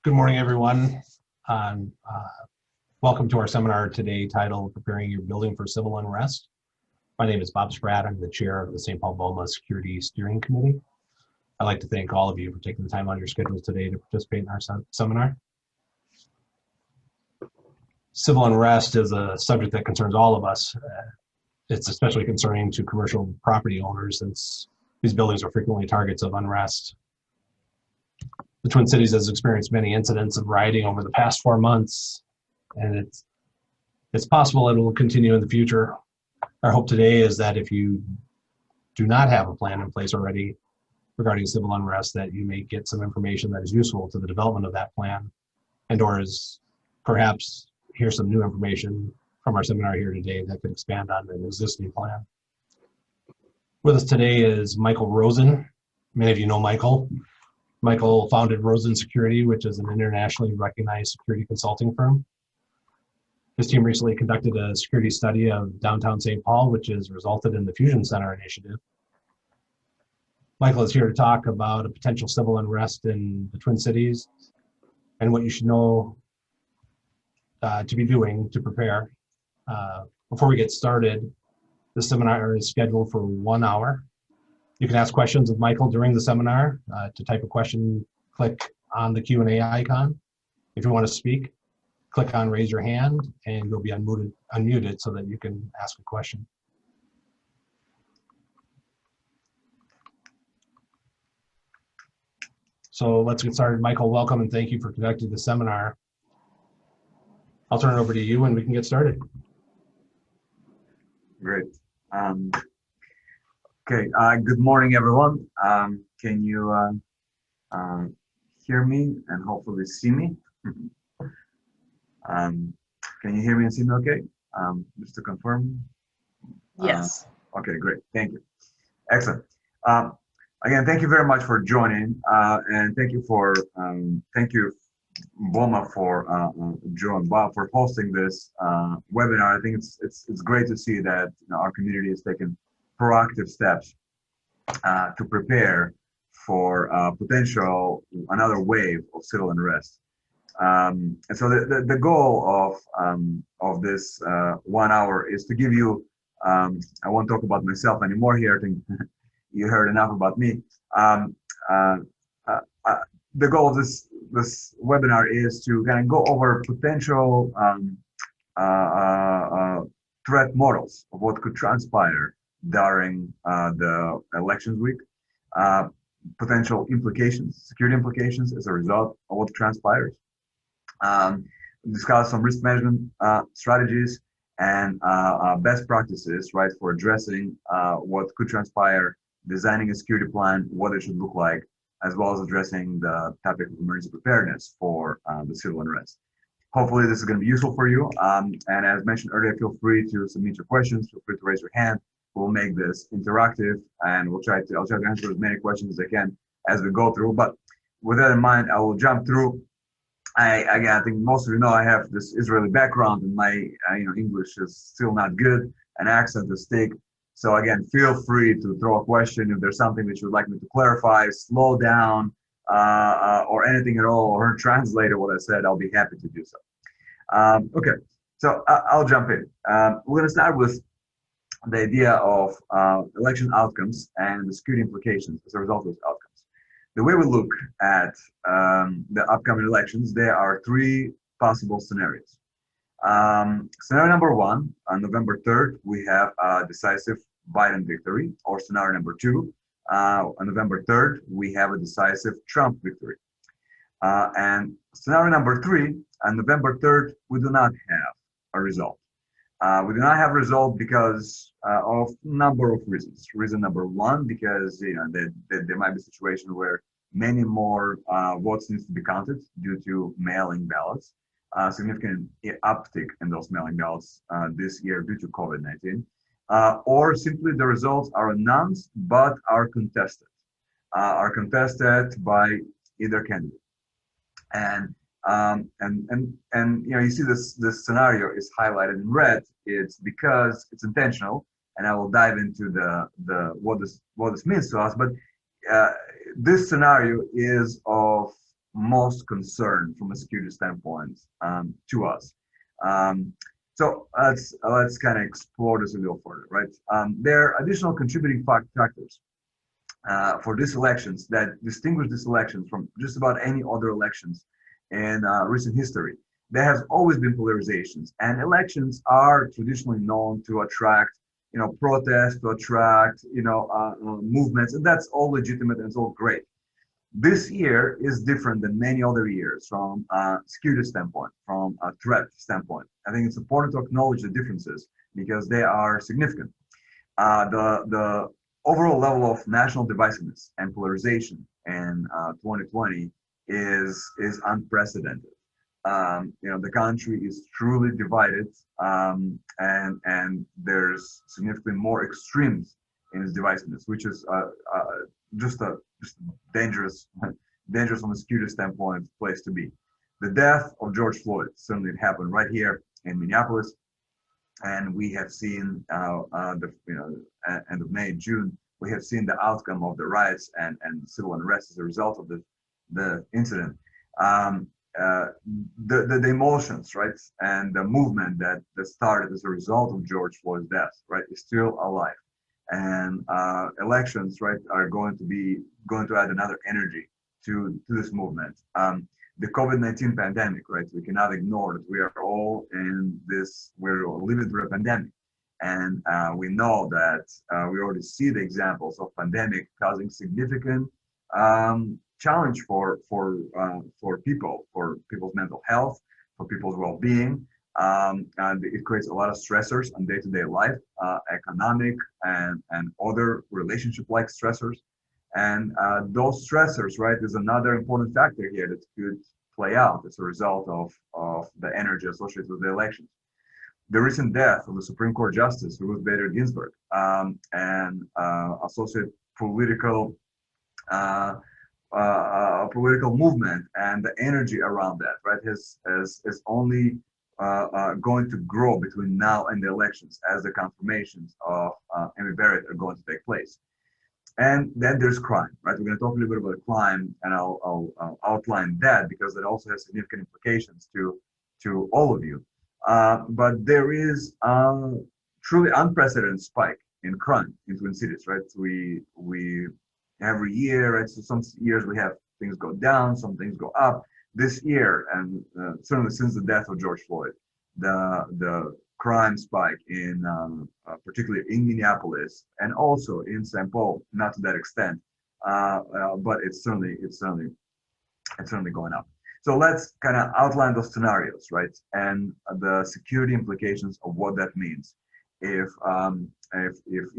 Good morning, everyone. Welcome to our seminar today titled Preparing Your Building for Civil Unrest. My name is Bob Spratt. I'm the chair of the St. Paul Boma Security Steering Committee. I'd like to thank all of you for taking the time on your schedule today to participate in our seminar. Civil unrest is a subject that concerns all of us. It's especially concerning to commercial property owners since these buildings are frequently targets of unrest. The Twin Cities has experienced many incidents of rioting over the past 4 months, and it's possible it will continue in the future. Our hope today is that if you do not have a plan in place already regarding civil unrest, that you may get some information that is useful to the development of that plan, and or is perhaps hear some new information from our seminar here today that could expand on an existing plan. With us today is Michael Rozin. Many of you know Michael. Michael founded Rozin Security, which is an internationally recognized security consulting firm. His team recently conducted a security study of downtown St. Paul, which has resulted in the Fusion Center initiative. Michael is here to talk about a potential civil unrest in the Twin Cities and what you should know to be doing to prepare. Before we get started, the seminar is scheduled for 1 hour. You can ask questions of Michael during the seminar. To type a question, click on the Q&A icon. If you want to speak, click on raise your hand and you'll be unmuted so that you can ask a question. So let's get started. Michael, welcome and thank you for conducting the seminar. I'll turn it over to you and we can get started. Great. Okay, good morning, everyone. Can you hear me and hopefully see me? Can you hear me and see me okay? Just to confirm? Yes. Okay, great, thank you. Excellent. Again, thank you very much for joining, and thank you Boma for Joe and Bob for hosting this webinar. I think it's great to see that our community has taken proactive steps to prepare for potential another wave of civil unrest. And so the goal of this 1 hour is to give you, I won't talk about myself anymore here, I think you heard enough about me. The goal of this webinar is to kind of go over potential threat models of what could transpire during the elections week, potential implications, security implications as a result of what transpires, discuss some risk management strategies and best practices, right, for addressing what could transpire, designing a security plan, what it should look like, as well as addressing the topic of emergency preparedness for the civil unrest. Hopefully this is going to be useful for you. And as mentioned earlier, feel free to submit your questions, feel free to raise your hand. We'll make this interactive and I'll try to answer as many questions as I can as we go through. But with that in mind, I will jump through. Again, I think most of you know I have this Israeli background and my English is still not good and accent is thick. So again, feel free to throw a question if there's something that you would like me to clarify, slow down, or anything at all, or translate what I said, I'll be happy to do so. Okay, so I'll jump in. We're going to start with the idea of election outcomes and the security implications as a result of those outcomes. The way we look at the upcoming elections, there are 3 possible scenarios. Scenario number 1, on November 3rd, we have a decisive Biden victory, or scenario number 2, on November 3rd, we have a decisive Trump victory. And scenario number 3, on November 3rd, we do not have a result. We do not have a result because of a number of reasons. Reason number 1, because there might be a situation where many more votes needs to be counted due to mail-in ballots. Significant uptick in those mailing ballots this year due to COVID-19, or simply the results are announced but are contested by either candidate. And you see this scenario is highlighted in red. It's because it's intentional, and I will dive into what this means to us. But this scenario is of most concern from a security standpoint to us. So let's kind of explore this a little further, right? There are additional contributing factors for these elections that distinguish these elections from just about any other elections in recent history. There has always been polarizations, and elections are traditionally known to attract, protests, to attract, movements, and that's all legitimate and it's all great. This year is different than many other years from a security standpoint, from a threat standpoint. I think it's important to acknowledge the differences because they are significant. The overall level of national divisiveness and polarization in 2020 is unprecedented. The country is truly divided, and there's significantly more extremes in its divisiveness, which is just dangerous, dangerous from a security standpoint place to be. The death of George Floyd certainly happened right here in Minneapolis, and we have seen end of May, June, we have seen the outcome of the riots and civil unrest as a result of the incident. The emotions, right, and the movement that started as a result of George Floyd's death, right, is still alive. And elections, right, are going to add another energy to this movement. The COVID-19 pandemic, right, we cannot ignore that we are all in this, we're living through a pandemic. And we know that we already see the examples of pandemic causing significant challenge for people's mental health, for people's well-being. And it creates a lot of stressors on day-to-day life, economic and other relationship-like stressors. And those stressors, right, is another important factor here that could play out as a result of the energy associated with the elections. The recent death of the Supreme Court Justice Ruth Bader Ginsburg and associated political movement and the energy around that, right, is only going to grow between now and the elections as the confirmations of Amy Barrett are going to take place. And then there's crime, right? We're going to talk a little bit about crime, and I'll outline that because it also has significant implications to all of you. But there is a truly unprecedented spike in crime in Twin Cities, right? We every year, right? So some years we have things go down, some things go up. This year, and certainly since the death of George Floyd, the crime spike in particularly in Minneapolis and also in St. Paul, not to that extent, but it's certainly going up. So let's kind of outline those scenarios, right, and the security implications of what that means if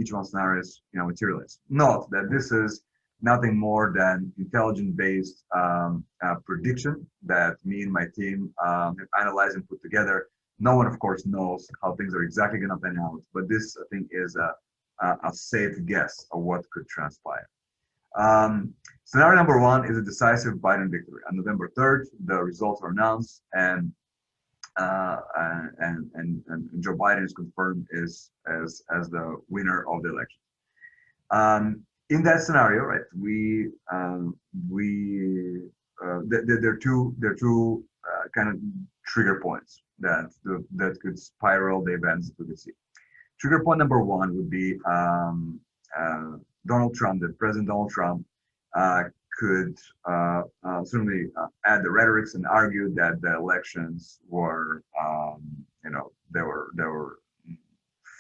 each one scenarios materialize. Note that this is nothing more than intelligence-based prediction that me and my team have analyzed and put together. No one, of course, knows how things are exactly going to pan out, but this, I think, is a safe guess of what could transpire. Scenario number one is a decisive Biden victory. On November 3rd, the results are announced, and Joe Biden is confirmed as the winner of the election. In that scenario, right, there are two kind of trigger points that could spiral the events that we could see. Trigger point number one would be Donald Trump, that President Donald Trump could certainly add the rhetorics and argue that the elections were, there were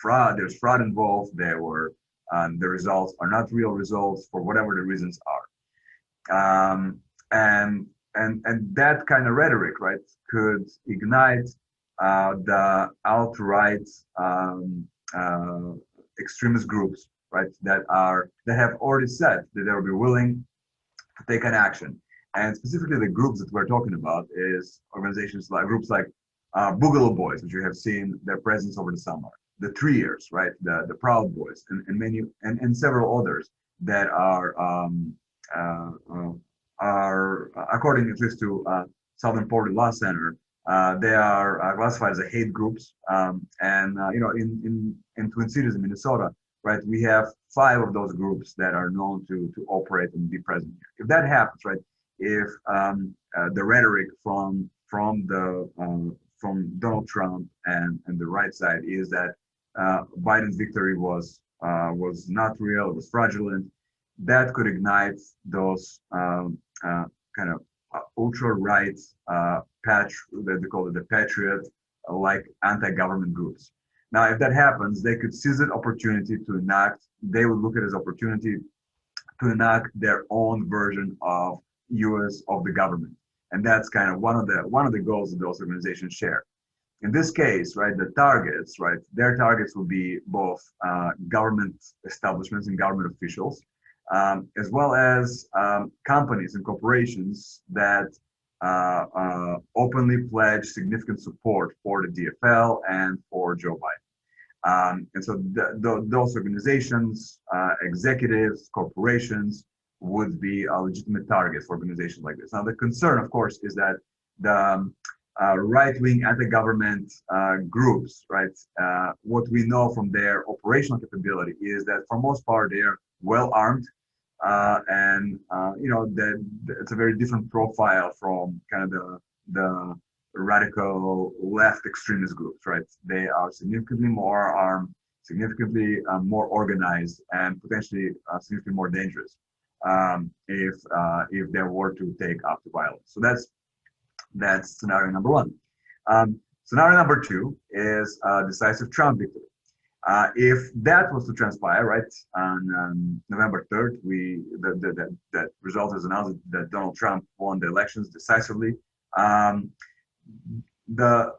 fraud. There's fraud involved. The results are not real results for whatever the reasons are. And that kind of rhetoric, right, could ignite the outright extremist groups, right, that have already said that they will be willing to take an action. And specifically, the groups that we're talking about is organizations like groups like Boogaloo Boys, which you have seen their presence over the summer, the Three Years, right, the Proud Boys, and several others that are according at least to Southern Poverty Law Center, they are classified as a hate groups. In Twin Cities in Minnesota, right, we have 5 of those groups that are known to operate and be present here. If that happens, right, if the rhetoric from Donald Trump and the right side is that Biden's victory was not real, it was fraudulent. That could ignite those kind of ultra-right that they call it the patriot, like anti-government groups. Now, if that happens, they could seize an opportunity to enact. They would look at it as opportunity to enact their own version of the government, and that's kind of one of the goals that those organizations share. In this case, right, the targets, right, their targets will be both government establishments and government officials, as well as companies and corporations that openly pledge significant support for the DFL and for Joe Biden. And so those organizations, executives, corporations would be a legitimate target for organizations like this. Now, the concern, of course, is that the right-wing anti-government groups, right, what we know from their operational capability is that for most part, they are well-armed, and you know, it's a very different profile from kind of the radical left extremist groups, right? They are significantly more armed, significantly more organized, and potentially significantly more dangerous if they were to take up to violence. So that's scenario number one. Scenario number two is decisive Trump victory. If that was to transpire, right, on November 3rd, that result is announced that Donald Trump won the elections decisively. The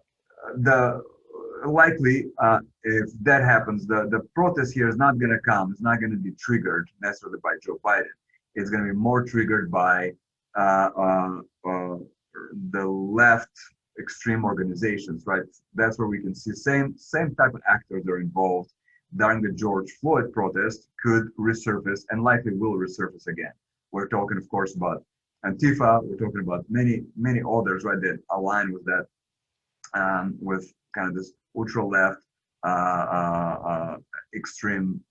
likely, if that happens, the protest here is not going to come. It's not going to be triggered necessarily by Joe Biden. It's going to be more triggered by the left extreme organizations, right? That's where we can see same type of actors that are involved during the George Floyd protest could resurface and likely will resurface again. We're talking, of course, about Antifa. We're talking about many others, right, that align with that, with kind of this ultra left extreme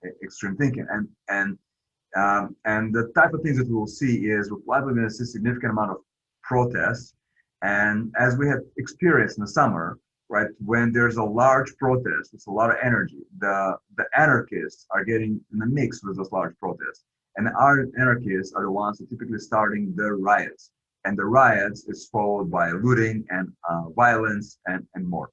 thinking, and the type of things that we will see is we're likely going to see a significant amount of protests. And as we have experienced in the summer, right, when there's a large protest, it's a lot of energy. The anarchists are getting in the mix with those large protests. And our anarchists are the ones that typically starting the riots. And the riots is followed by looting and violence and more.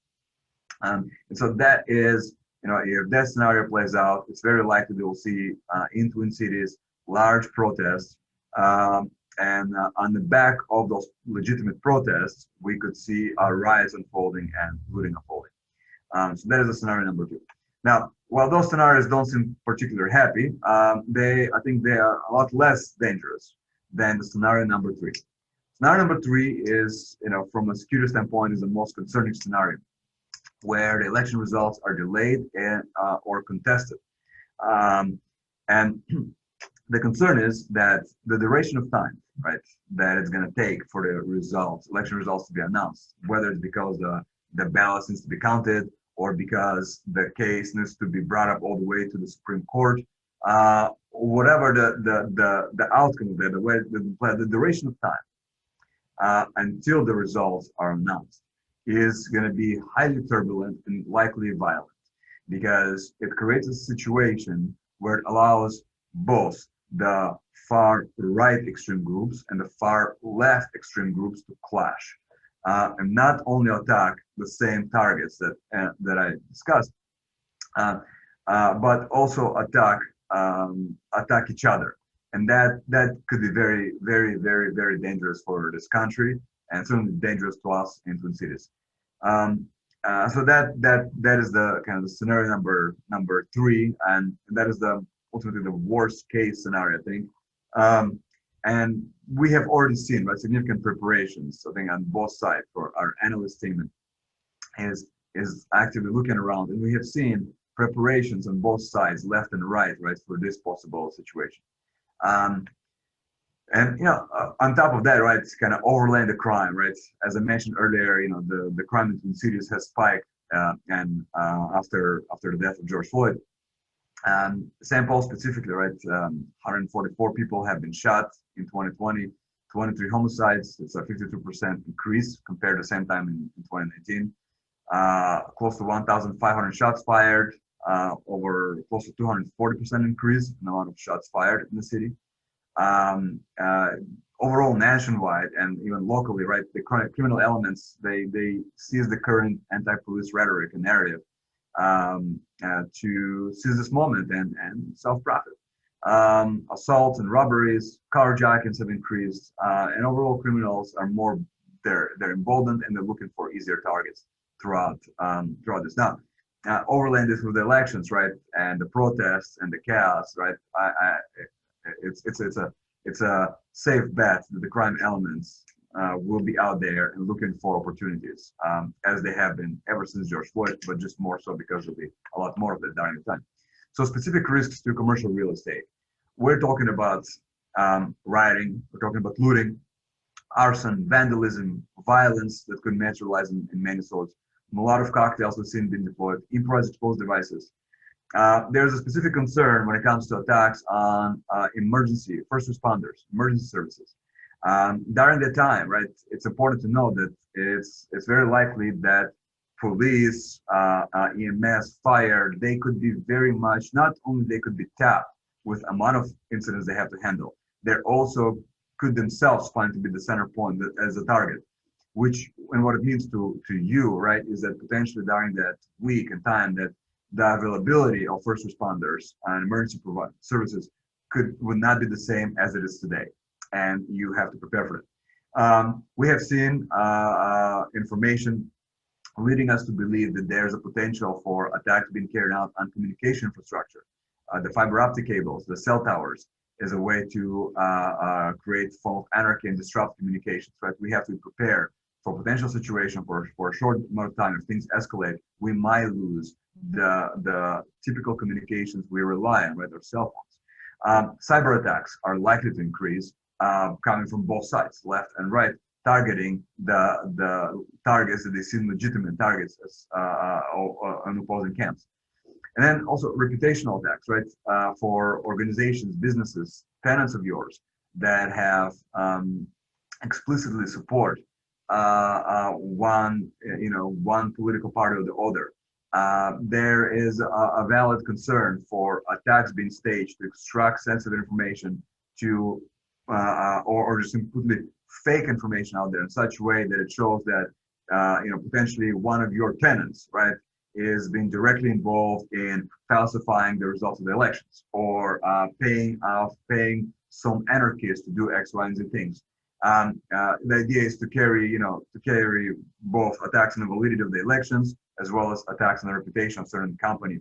And so that is, you know, if that scenario plays out, it's very likely that we'll see in Twin Cities large protests. And on the back of those legitimate protests, we could see riots unfolding and looting unfolding. So that is a scenario number two. Now, while those scenarios don't seem particularly happy, I think they are a lot less dangerous than the scenario number three. Scenario number three is, you know, from a security standpoint, is the most concerning scenario, where the election results are delayed and or contested. And the concern is that the duration of time, right, that it's going to take for the election results to be announced, whether it's because the ballots needs to be counted or because the case needs to be brought up all the way to the Supreme Court, whatever the outcome of that, the duration of time until the results are announced is going to be highly turbulent and likely violent, because it creates a situation where it allows both the far right extreme groups and the far left extreme groups to clash, and not only attack the same targets that I discussed, but also attack each other, and that could be very, very, very, very dangerous for this country, and certainly dangerous to us in Twin Cities. So that is the kind of the scenario number three, and that is ultimately the worst case scenario, I think. And we have already seen, right, significant preparations, I think, on both sides. For our analyst team is actively looking around, and we have seen preparations on both sides, left and right, for this possible situation. And you know, on top of that, right, it's kind of overlaying the crime, right? As I mentioned earlier, you know, the crime in Twin Cities has spiked, and after the death of George Floyd. St. Paul specifically, right, 144 people have been shot in 2020. 23 homicides. It's a 52% increase compared to the same time in 2019. Close to 1,500 shots fired, over close to 240% increase in the amount of shots fired in the city. Overall, nationwide and even locally, right, the criminal elements, they seize the current anti-police rhetoric and narrative to seize this moment and self-profit. Assaults and robberies, carjackings have increased, and overall criminals are more, they're emboldened and they're looking for easier targets throughout this. Now, overlaying this with the elections, right, and the protests and the chaos, right, it's a safe bet that the crime elements will be out there and looking for opportunities, as they have been ever since George Floyd, but just more so because there'll be a lot more of it during the time. So specific risks to commercial real estate. We're talking about rioting, we're talking about looting, arson, vandalism, violence that could materialize in many sorts. A lot of cocktails we've seen being deployed, improvised explosive devices. There's a specific concern when it comes to attacks on emergency, first responders, emergency services. During that time, right, it's important to know that it's very likely that police, EMS, fire, they could be very much, not only they could be tapped with amount of incidents they have to handle, they also could themselves find to be the center point as a target, which, and what it means to you, right, is that potentially during that week and time that the availability of first responders and emergency services would not be the same as it is today, and you have to prepare for it. We have seen information leading us to believe that there's a potential for attacks being carried out on communication infrastructure. The fiber optic cables, the cell towers, is a way to create form of anarchy and disrupt communications, right? We have to prepare for potential situation for a short amount of time. If things escalate, we might lose the typical communications we rely on, right, our cell phones. Cyber attacks are likely to increase, coming from both sides, left and right, targeting the targets that they seem legitimate targets as on opposing camps. And then also reputational attacks, right, for organizations, businesses, tenants of yours that have explicitly support one political party or the other. There is a valid concern for attacks being staged to extract sensitive information to or just simply fake information out there in such a way that it shows that potentially one of your tenants, right, is being directly involved in falsifying the results of the elections, or paying some anarchists to do X, Y, and Z things. The idea is to carry both attacks on the validity of the elections as well as attacks on the reputation of certain company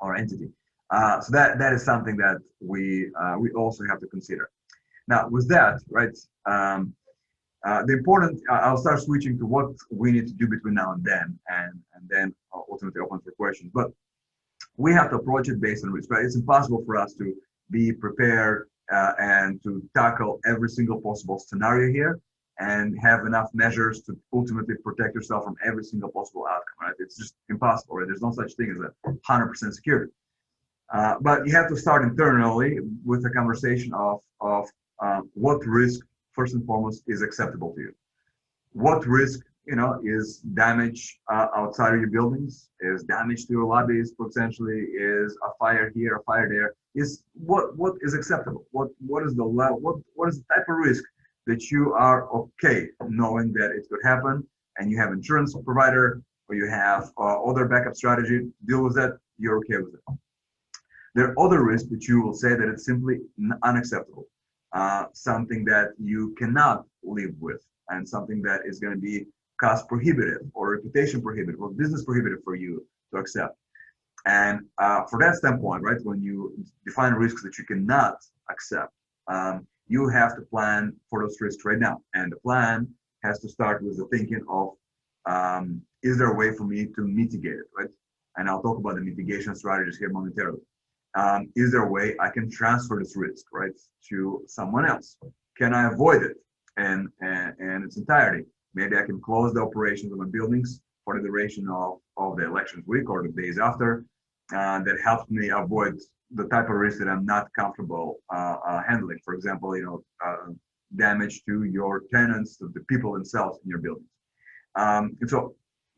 or entity. So that is something that we also have to consider. Now, with that, right, I'll start switching to what we need to do between now and then ultimately open for questions. But we have to approach it based on risk, right? It's impossible for us to be prepared and to tackle every single possible scenario here and have enough measures to ultimately protect yourself from every single possible outcome, right? It's just impossible, right? There's no such thing as a 100% security. But you have to start internally with a conversation of what risk, first and foremost, is acceptable to you. What risk, is damage outside of your buildings, is damage to your lobbies, potentially, is a fire here, a fire there, is what is acceptable? What is the level, what is the type of risk that you are okay knowing that it could happen, and you have insurance provider, or you have other backup strategy to deal with that, you're okay with it. There are other risks that you will say that it's simply unacceptable, something that you cannot live with, and something that is going to be cost prohibitive or reputation prohibitive or business prohibitive for you to accept. And for that standpoint, right, when you define risks that you cannot accept, you have to plan for those risks right now. And the plan has to start with the thinking of, is there a way for me to mitigate it, right? And I'll talk about the mitigation strategies here momentarily. Is there a way I can transfer this risk, right, to someone else? Can I avoid it in its entirety? Maybe I can close the operations of my buildings for the duration of the elections week or the days after. That helps me avoid the type of risk that I'm not comfortable handling. For example, damage to your tenants, to the people themselves in your buildings. And so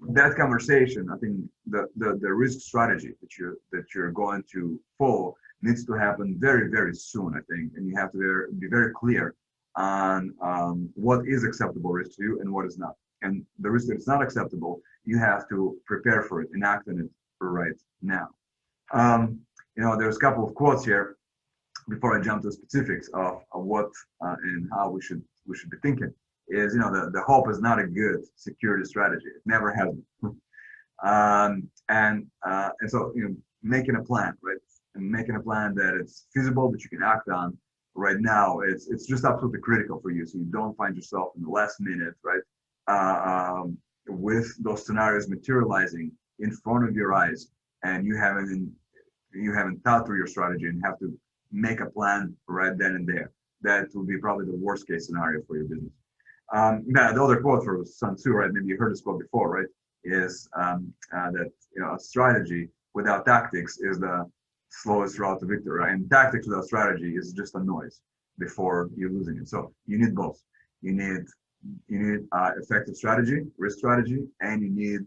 that conversation, I think the risk strategy that you're going to follow needs to happen very, very soon, I think, and you have to be very clear on what is acceptable risk to you and what is not. And the risk that is not acceptable, you have to prepare for it and act on it right now. There's a couple of quotes here before I jump to the specifics of what and how we should be thinking. Is the hope is not a good security strategy. It never has been. And so making a plan, right, and making a plan that it's feasible, that you can act on right now, it's just absolutely critical for you, so you don't find yourself in the last minute, right, with those scenarios materializing in front of your eyes, and you haven't thought through your strategy and have to make a plan right then and there. That would be probably the worst case scenario for your business. The other quote for Sun Tzu, right? Maybe you heard this quote before, right? Is that a strategy without tactics is the slowest route to victory, right? And tactics without strategy is just a noise before you're losing it. So you need both. You need effective strategy, risk strategy, and you need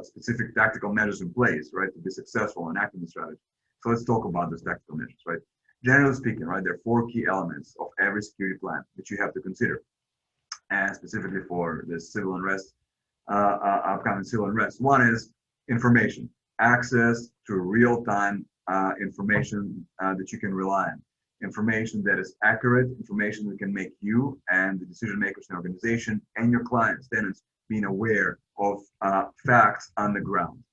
specific tactical measures in place, right, to be successful in acting the strategy. So let's talk about those tactical measures, right? Generally speaking, right, there are 4 key elements of every security plan that you have to consider, and specifically for this civil unrest, upcoming civil unrest. One is information, access to real-time information that you can rely on, information that is accurate, information that can make you and the decision makers in the organization and your clients, tenants, being aware of facts on the ground.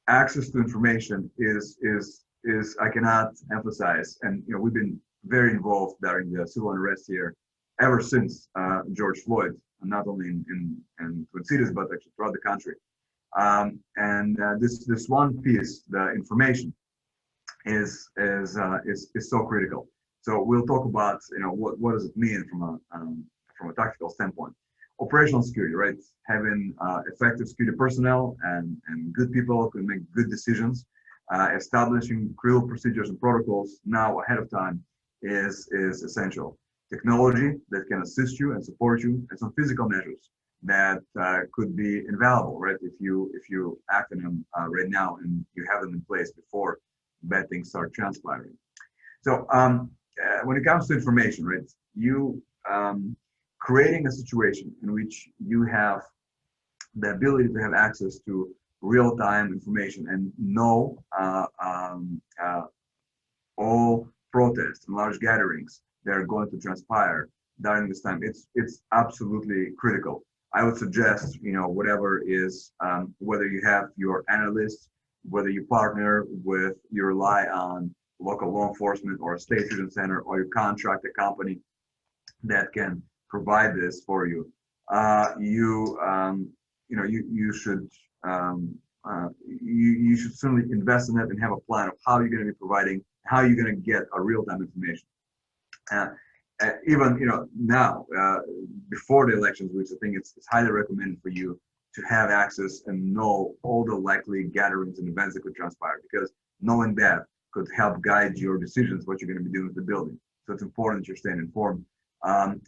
Access to information is I cannot emphasize, and we've been very involved during the civil unrest here ever since George Floyd, not only in Twin Cities but actually throughout the country. This one piece, the information, is so critical. So we'll talk about what does it mean from a tactical standpoint. Operational security, right? Having effective security personnel and good people who can make good decisions, establishing critical procedures and protocols now ahead of time is essential. Technology that can assist you and support you, and some physical measures that could be invaluable, right? If you act on them right now and you have them in place before bad things start transpiring. So when it comes to information, right, you creating a situation in which you have the ability to have access to real-time information and know all protests and large gatherings that are going to transpire during this time, it's absolutely critical. I would suggest, whatever is, whether you have your analysts, whether you partner with, you rely on local law enforcement or a state fusion center, or you contract a company that can provide this for you. You should certainly invest in it and have a plan of how you're going to be providing, how you're going to get a real-time information. Even now, before the elections, which I think it's highly recommended for you to have access and know all the likely gatherings and events that could transpire, because knowing that could help guide your decisions, what you're going to be doing with the building. So it's important that you're staying informed.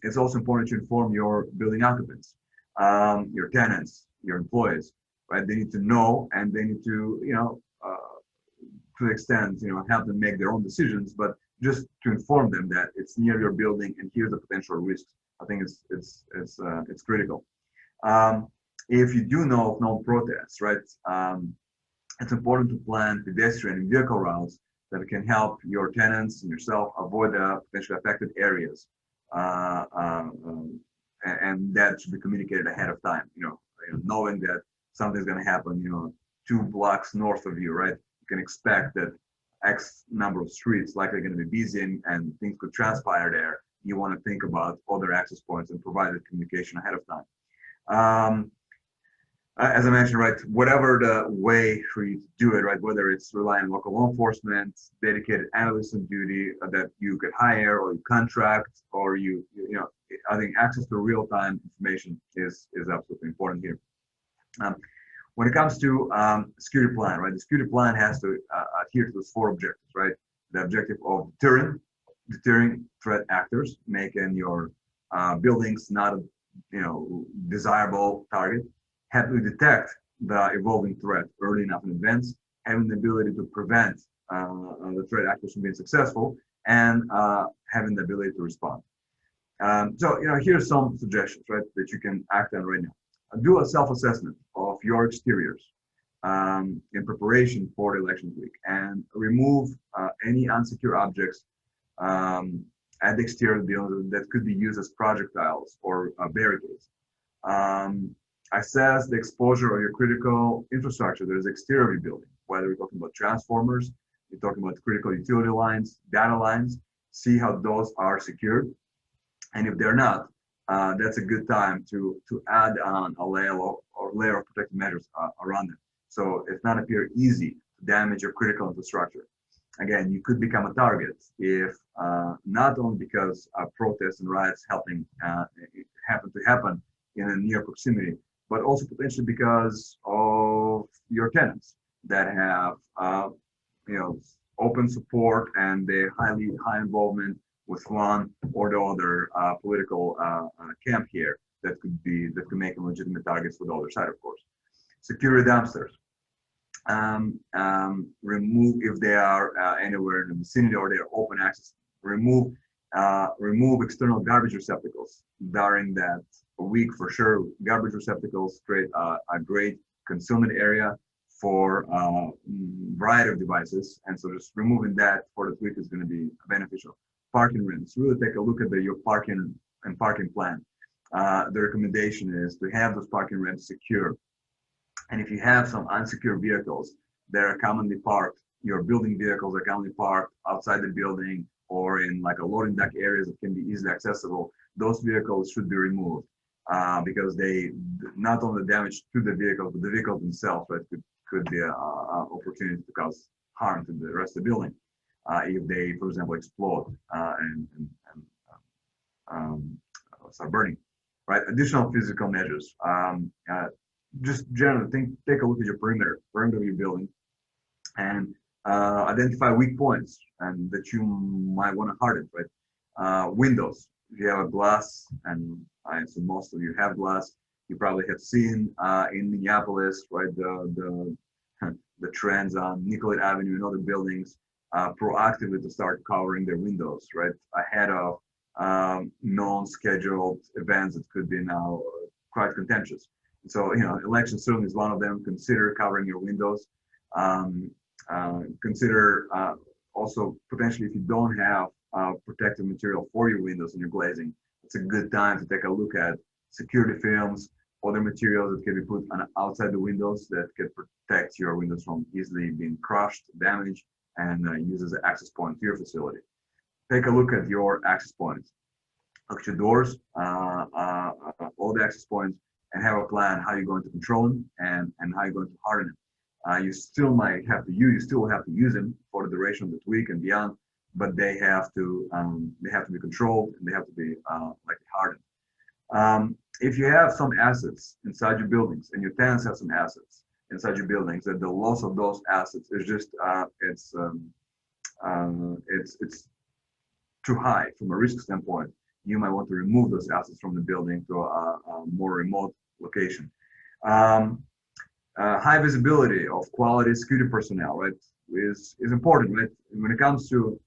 It's also important to inform your building occupants, your tenants, your employees, right? They need to know, and they need to, to the extent, help them make their own decisions, but just to inform them that it's near your building and here's the potential risks. I think it's critical. If you do know of known protests, right, it's important to plan pedestrian and vehicle routes that can help your tenants and yourself avoid the potentially affected areas. And that should be communicated ahead of time, knowing that something's going to happen, 2 blocks north of you, right? You can expect that X number of streets likely going to be busy and things could transpire there. You want to think about other access points and provide the communication ahead of time. As I mentioned, right, whatever the way for you to do it, right, whether it's relying on local law enforcement, dedicated analysts on duty that you could hire or you contract, or I think access to real-time information is absolutely important here. When it comes to security plan, right, the security plan has to adhere to those 4 objectives, right? The objective of deterring deterring threat actors, making your buildings not a desirable target, have to detect the evolving threat early enough in advance, having the ability to prevent the threat actors from being successful, and having the ability to respond. So, here's some suggestions, right, that you can act on right now. Do a self-assessment of your exteriors in preparation for the elections week, and remove any unsecure objects at the exterior of the building that could be used as projectiles or barricades. Assess the exposure of your critical infrastructure that is exterior of your building, whether we're talking about transformers, we're talking about critical utility lines, data lines, see how those are secured. And if they're not, that's a good time to add on a layer of protective measures around them. So it's not appear easy to damage your critical infrastructure. Again, you could become a target if not only because protests and riots happen to happen in a near proximity, but also potentially because of your tenants that have open support and the high involvement with one or the other political camp here that could make them legitimate targets for the other side, of course. Secure dumpsters. Remove if they are anywhere in the vicinity or they're open access. Remove external garbage receptacles during that week for sure. Garbage receptacles create a great concealment area for a variety of devices, and so just removing that for the week is going to be beneficial. Parking rims. Really take a look at your parking plan. The recommendation is to have those parking rims secure. And if you have some unsecure vehicles that are commonly parked, your building vehicles are commonly parked outside the building or in like a loading dock areas that can be easily accessible, those vehicles should be removed because they not only damage to the vehicles, but the vehicles themselves, right, could be an opportunity to cause harm to the rest of the building if they, for example, explode and start burning. Right. Additional physical measures. Just generally take a look at your perimeter of your building, and identify weak points and that you might want to harden. Right. Windows. If you have a glass, and I assume most of you have glass, you probably have seen in Minneapolis, right, the trends on Nicollet Avenue and other buildings proactively to start covering their windows, right, ahead of non-scheduled events that could be now quite contentious. So, election certainly is one of them. Consider covering your windows. Consider also potentially if you don't have protective material for your windows and your glazing, it's a good time to take a look at security films, other materials that can be put on outside the windows that can protect your windows from easily being crushed, damaged, and used as an access point to your facility. Take a look at your access points. Look at your doors, all the access points, and have a plan how you're going to control them and how you're going to harden them. You still have to use them for the duration of the week and beyond, but they have to be controlled and they have to be hardened. If you have some assets inside your buildings and your tenants have some assets inside your buildings, that the loss of those assets is just it's too high from a risk standpoint, you might want to remove those assets from the building to a more remote location. High visibility of quality security personnel, right, is important, right? When it comes to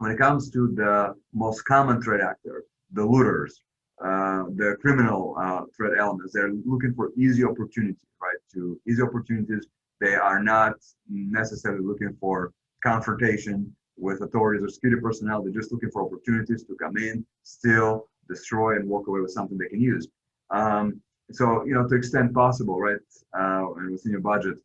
the most common threat actor, the looters, the criminal threat elements, they're looking for easy opportunity, right? To easy opportunities, they are not necessarily looking for confrontation with authorities or security personnel. They're just looking for opportunities to come in, steal, destroy, and walk away with something they can use. So, to the extent possible, right, and within your budget,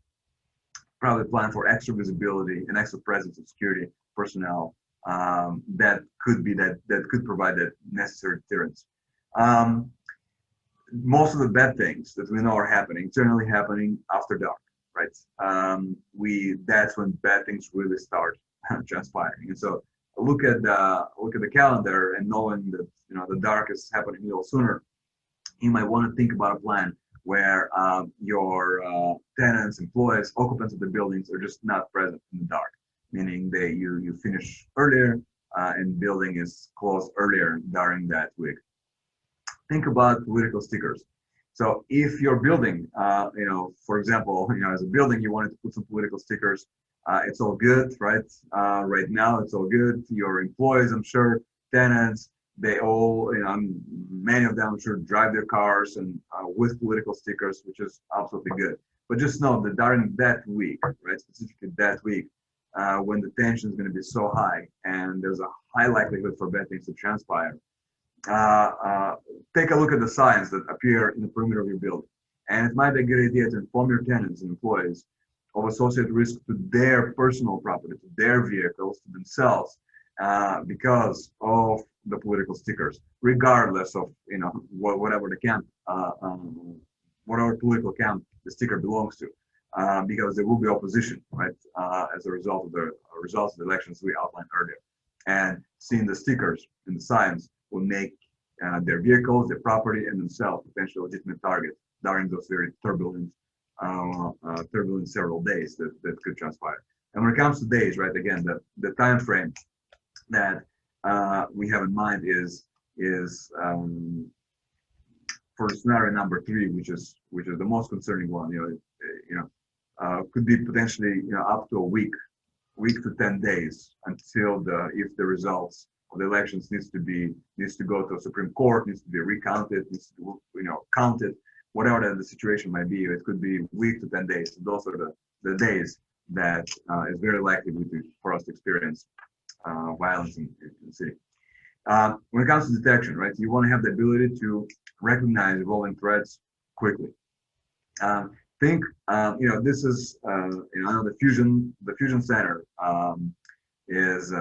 probably plan for extra visibility and extra presence of security personnel that could provide that necessary deterrence. Most of the bad things that we know are generally happening after dark, right? That's when bad things really start transpiring. And so look at the calendar, and knowing that the dark is happening a little sooner, you might want to think about a plan where your tenants, employees, occupants of the buildings are just not present in the dark, meaning you finish earlier, and building is closed earlier during that week. Think about political stickers. So if your building, for example, as a building, you wanted to put some political stickers, it's all good, right? Right now, it's all good. Your employees, I'm sure, tenants, they all, many of them, I'm sure, drive their cars and with political stickers, which is absolutely good. But just know that during that week, right, specifically that week, when the tension is going to be so high and there's a high likelihood for bad things to transpire, take a look at the signs that appear in the perimeter of your building. And it might be a good idea to inform your tenants and employees of associated risk to their personal property, to their vehicles, to themselves, because of the political stickers, regardless of whatever the camp, whatever political camp the sticker belongs to, because there will be opposition, right, as a result of the results of the elections we outlined earlier. And seeing the stickers and the signs will make their vehicles, their property, and themselves potentially legitimate targets during those very turbulent several days that could transpire. And when it comes to days, right, again, the time frame that we have in mind is for scenario number 3, which is the most concerning one. Could be potentially up to a week to 10 days until if the results of the elections needs to go to a Supreme Court, needs to be recounted, needs to be counted, whatever the situation might be. It could be week to 10 days. Those are the days that is very likely for us to experience violence in the city. When it comes to detection, right, you want to have the ability to recognize evolving threats quickly. Think, this is, I know the fusion center is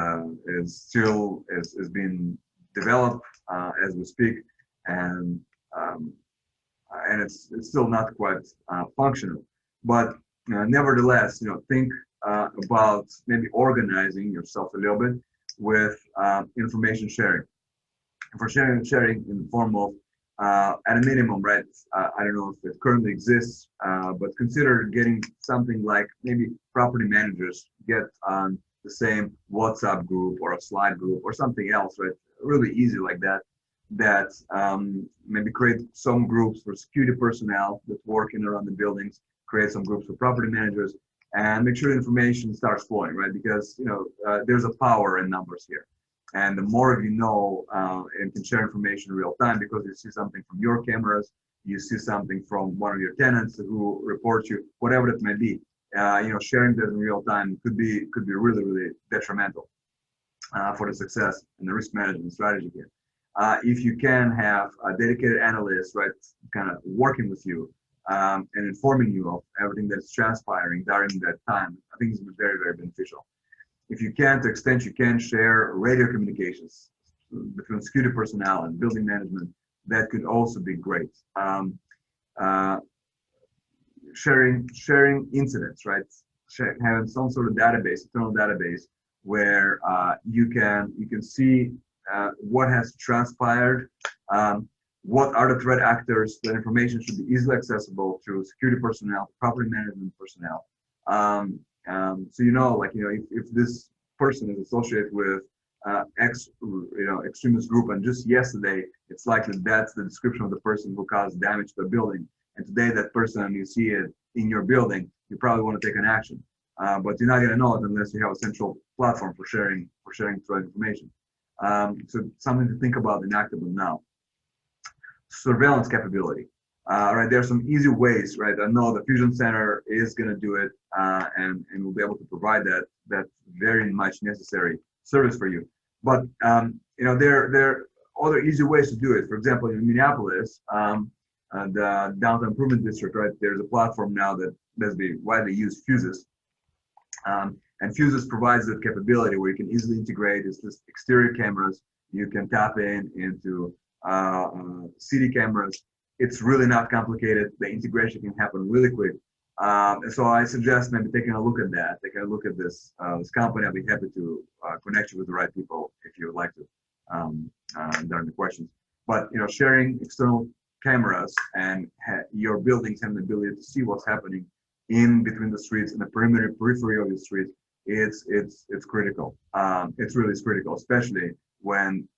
being developed as we speak, and it's still not quite functional. But nevertheless, think about maybe organizing yourself a little bit with information sharing. For sharing in the form of, at a minimum, right? I don't know if it currently exists, but consider getting something like maybe property managers get on the same WhatsApp group or a Slack group or something else, right? Really easy like that. That maybe create some groups for security personnel that's working around the buildings, create some groups for property managers, and make sure the information starts flowing, right? Because there's a power in numbers here. And the more of and can share information in real time, because you see something from your cameras, you see something from one of your tenants who reports you, whatever it may be. Sharing this in real time could be really, really detrimental for the success and the risk management strategy here. If you can have a dedicated analyst, right, kind of working with you and informing you of everything that's transpiring during that time, I think it's very, very beneficial. If you can, to extent you can, share radio communications between security personnel and building management, that could also be great. Sharing incidents, right? Having some sort of database, internal database, where you can see what has transpired, what are the threat actors. That information should be easily accessible to security personnel, property management personnel. So if this person is associated with extremist group, and just yesterday it's likely that's the description of the person who caused damage to the building, and today that person, you see it in your building, you probably want to take an action, but you're not going to know it unless you have a central platform for sharing threat information. So something to think about and act on now. Surveillance capability. Right, there are some easy ways, right? I know the Fusion Center is going to do it, and will be able to provide that very much necessary service for you. But there are other easy ways to do it. For example, in Minneapolis, the Downtown Improvement District, right? There's a platform now that's being widely used, Fuses, and Fuses provides that capability where you can easily integrate. It's just exterior cameras. You can tap into city cameras. It's really not complicated. The integration can happen really quick. And so I suggest maybe taking a look at that, taking a look at this company. I'll be happy to connect you with the right people if you would like to during the questions. But sharing external cameras and your buildings having the ability to see what's happening in between the streets and the periphery of the streets it's critical. It's really critical, especially when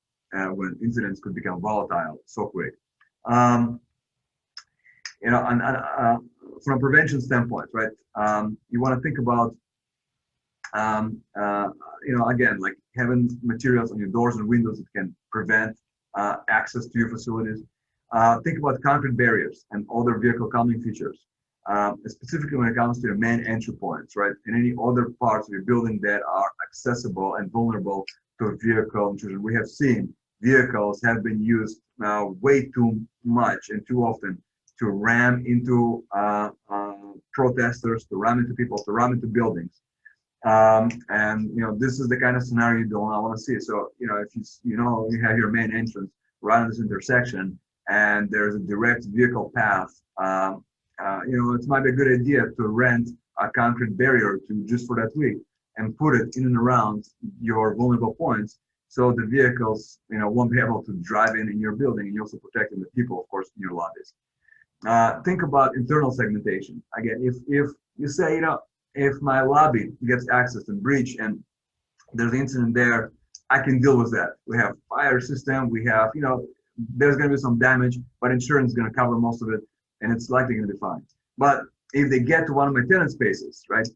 incidents could become volatile so quick. You know, from a prevention standpoint, right? You want to think about, you know, again, like having materials on your doors and windows that can prevent access to your facilities. Think about concrete barriers and other vehicle calming features, specifically when it comes to your main entry points, right? And any other parts of your building that are accessible and vulnerable to a vehicle intrusion. We have seen vehicles have been used now way too much and too often to ram into protesters, to ram into people, to ram into buildings. And you know, this is the kind of scenario you don't want to see. So you know, if you have your main entrance right on this intersection, and there's a direct vehicle path, you know, it might be a good idea to rent a concrete barrier to just for that week and put it in and around your vulnerable points, so the vehicles, you know, won't be able to drive in your building, and you're also protecting the people, of course, in your lobbies. Think about internal segmentation. Again, if you say, you know, if my lobby gets accessed and breached and there's an incident there, I can deal with that. We have fire system, we have, you know, there's going to be some damage, but insurance is going to cover most of it, and it's likely going to be fine. But if they get to one of my tenant spaces, right,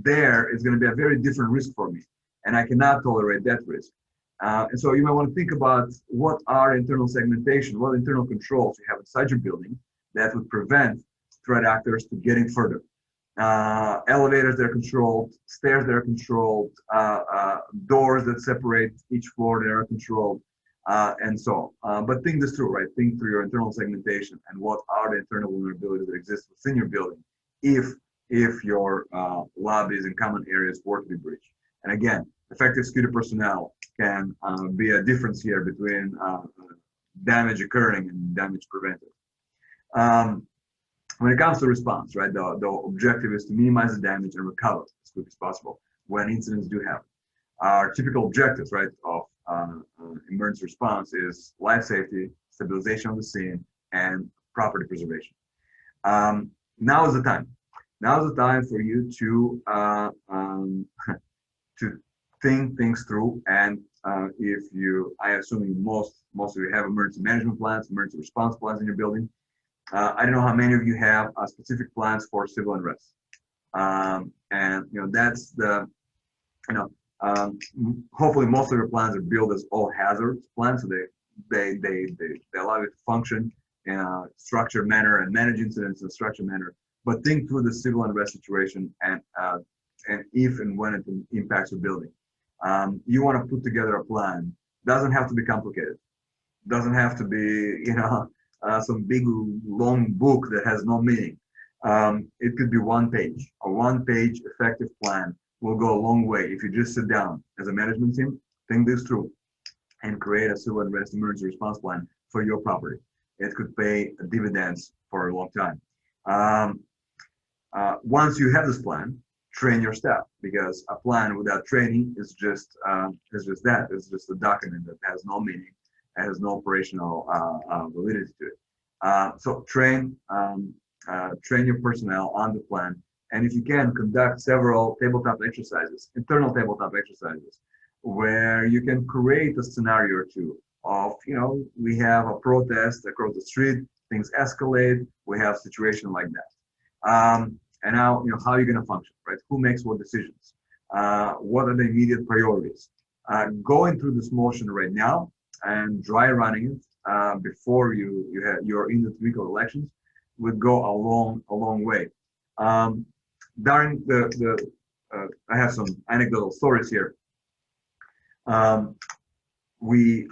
there is going to be a very different risk for me, and I cannot tolerate that risk. And so you might want to think about what are internal segmentation, what internal controls you have inside your building that would prevent threat actors to getting further. Elevators that are controlled, stairs that are controlled, doors that separate each floor that are controlled, and so on. But think this through, right? Think through your internal segmentation and what are the internal vulnerabilities that exist within your building if your lobbies and common areas were to be breached. And again, effective security personnel can be a difference here between damage occurring and damage prevented. When it comes to response, right, the objective is to minimize the damage and recover as quick as possible when incidents do happen. Our typical objectives, right, of emergency response is life safety, stabilization of the scene, and property preservation. Now is the time. Now is the time for you to to think things through. And if you, I assume most of you have emergency management plans, emergency response plans in your building. I don't know how many of you have specific plans for civil unrest. And you know, that's the, you know, hopefully most of your plans are built as all hazards plans, so they allow you to function in a structured manner and manage incidents in a structured manner. But think through the civil unrest situation and if and when it impacts your building. You want to put together a plan. Doesn't have to be complicated. Doesn't have to be, you know, some big long book that has no meaning. It could be one page. A one-page effective plan will go a long way if you just sit down as a management team, think this through, and create a civil unrest emergency response plan for your property. It could pay dividends for a long time. Once you have this plan, train your staff, because a plan without training is just that. It's just a document that has no meaning, it has no operational validity to it. So train your personnel on the plan, and if you can, conduct several tabletop exercises, internal tabletop exercises, where you can create a scenario or two of, you know, we have a protest across the street, things escalate, we have a situation like that. And now, you know, how are you going to function, right? Who makes what decisions? What are the immediate priorities? Going through this motion right now and dry running it before you're in the week of elections would go a long way. During I have some anecdotal stories here. I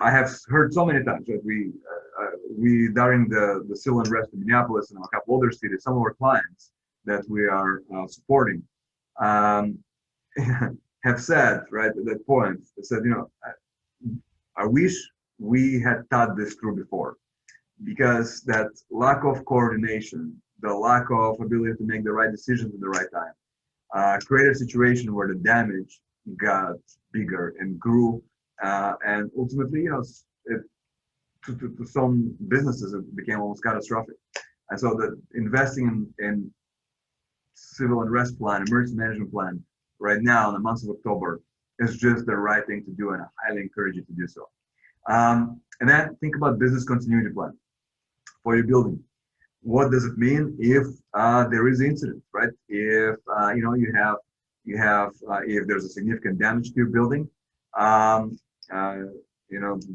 have heard so many times that we during the civil unrest in Minneapolis and a couple other cities, some of our clients that we are supporting have said, right, at that point, they said, you know, I wish we had thought this through before, because that lack of coordination, the lack of ability to make the right decisions at the right time, created a situation where the damage got bigger and grew, and ultimately, you know, to some businesses, it became almost catastrophic. And so investing in civil unrest plan, emergency management plan, right now in the month of October is just the right thing to do, and I highly encourage you to do so. And then think about business continuity plan for your building. What does it mean if there is incident, right? If if there's a significant damage to your building, um, uh,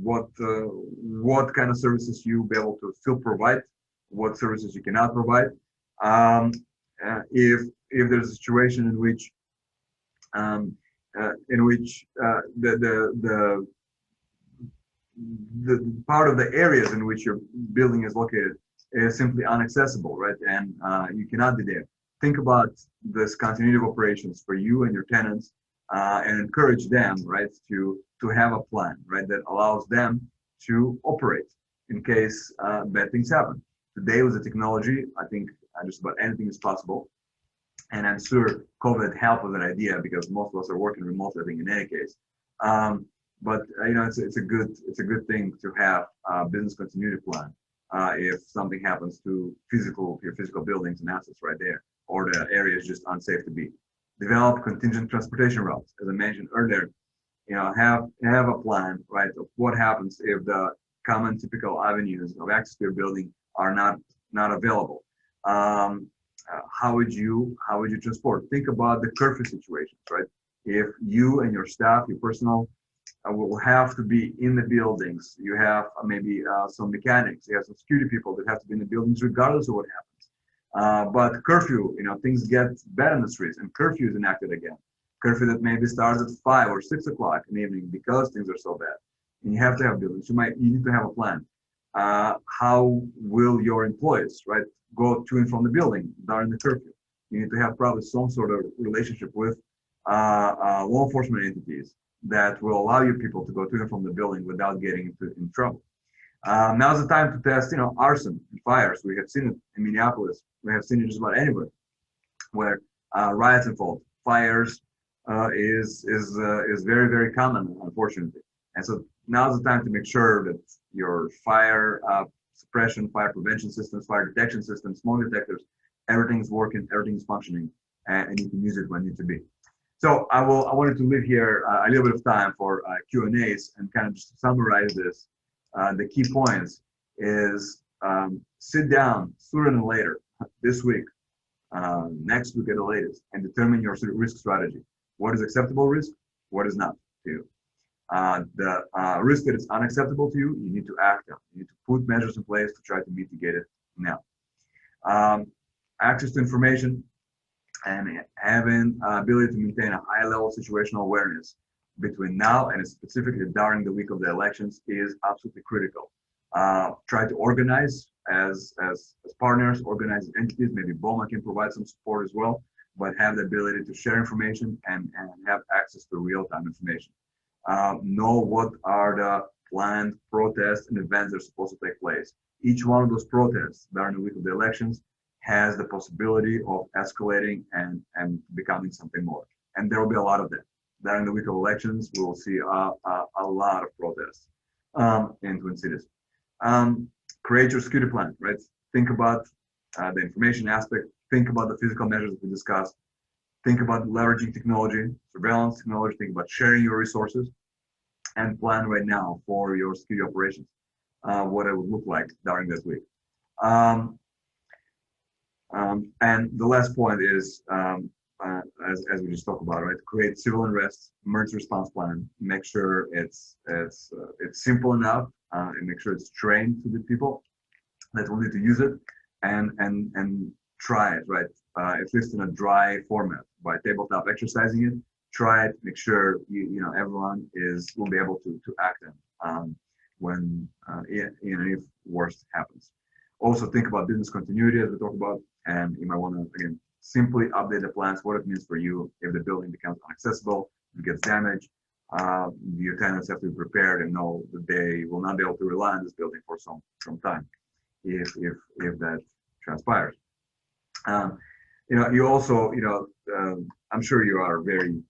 what kind of services you'll be able to still provide, what services you cannot provide. If there's a situation um, in which the part of the areas in which your building is located is simply inaccessible, right? And you cannot be there. Think about this continuity of operations for you and your tenants, and encourage them, right, to have a plan, right, that allows them to operate in case bad things happen. Today with the technology, I think just about anything is possible. And I'm sure COVID helped with that idea because most of us are working remotely, I think, in any case. But it's a good thing to have a business continuity plan if something happens to your physical buildings and assets right there, or the area is just unsafe to be. Develop contingent transportation routes, as I mentioned earlier. Have a plan, right, of what happens if the common typical avenues of access to your building are not available. How would you transport? Think about the curfew situations, right? If you and your staff, your personnel, will have to be in the buildings. You have maybe some mechanics, you have some security people that have to be in the buildings regardless of what happens. But curfew, things get bad in the streets, and curfew is enacted again. Curfew that maybe starts at 5 or 6 o'clock in the evening because things are so bad. And you have to have buildings. You need to have a plan. How will your employees, right, go to and from the building during the curfew? You need to have probably some sort of relationship with law enforcement entities that will allow your people to go to and from the building without getting in trouble. Now's the time to test, arson and fires. We have seen it in Minneapolis. We have seen it just about anywhere where riots unfold. Fires is very, very common, unfortunately. And so now's the time to make sure that your fire suppression, fire prevention systems, fire detection systems, smoke detectors, everything's working, everything's functioning, and you can use it when it needs to be. So I wanted to leave here a little bit of time for Q&As and kind of just summarize this. The key points is sit down sooner than later this week, next week at the latest, and determine your risk strategy. What is acceptable risk? What is not to you? The risk that is unacceptable to you, you need to act on. You need to put measures in place to try to mitigate it now. Access to information and having ability to maintain a high level of situational awareness between now and specifically during the week of the elections is absolutely critical. Try to organize as partners, organize entities. Maybe BOMA can provide some support as well, but have the ability to share information and have access to real-time information. Know what are the planned protests and events that are supposed to take place. Each one of those protests during the week of the elections has the possibility of escalating and becoming something more. And there will be a lot of them. During the week of elections, we will see a lot of protests in Twin Cities. Create your security plan, right? Think about the information aspect. Think about the physical measures that we discussed. Think about leveraging technology, surveillance technology. Think about sharing your resources, and plan right now for your security operations, what it would look like during this week. And the last point is, as we just talked about, right? Create civil unrest emergency response plan. Make sure it's simple enough, and make sure it's trained to the people that will need to use it, and try it, right? At least in a dry format by tabletop exercising it. Try it. Make sure everyone will be able to act in when if worst happens. Also think about business continuity as we talked about, and you might want to again simply update the plans, what it means for you if the building becomes inaccessible, if it gets damaged. Your tenants have to be prepared and know that they will not be able to rely on this building for some time if that transpires. You also, I'm sure you are very